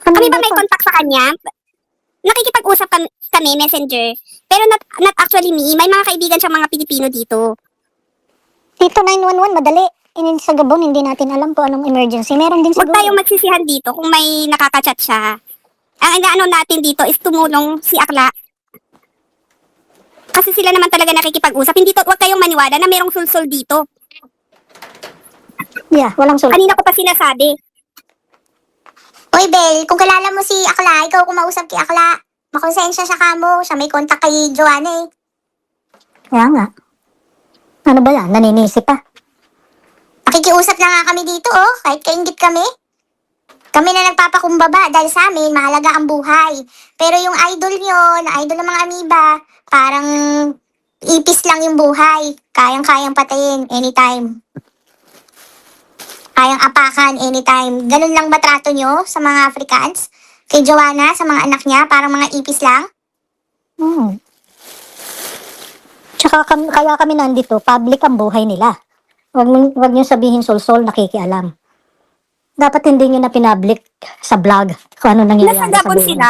Kami ba may contact sa kanya? Nakikipag-usap kami, messenger. Pero not actually me. May mga kaibigan siyang mga Pilipino dito. Dito 911, madali. Sa Gabon, hindi natin alam kung anong emergency. Meron din Huwag siguro. tayong magsisihan dito kung may nakaka-chat siya. Ang inaano natin dito is tumulong si Akla. Kasi sila naman talaga nakikipag-usap. Hindi to, huwag kayong maniwala na merong sulsul dito. Yeah, walang sulat. Kanina ko pa sinasabi. Uy, Bel, kung kilala mo si Akla, ikaw kumausap kay Akla. Makonsensya siya kamo. Siya may contact kay Joanna eh. Kaya nga. Ano ba yan? Naninisi pa. Nakikiusap na nga kami dito oh, kahit kaingit kami. Kami na nagpapakumbaba dahil sa amin, mahalaga ang buhay. Pero yung idol nyo, na idol ng mga amoeba, parang ipis lang yung buhay. Kayang-kayang patayin anytime. Kayang apakan anytime. Ganun lang ba trato nyo sa mga Africans? Kay Joanna, sa mga anak niya, parang mga ipis lang? Tsaka kaya kami nandito, public ang buhay nila. Wag niyo sabihin sol-sol, nakikialam. Dapat hindi niyo na pinablik sa vlog kung ano nangyayari Nasa sa Gabon buhay. sila.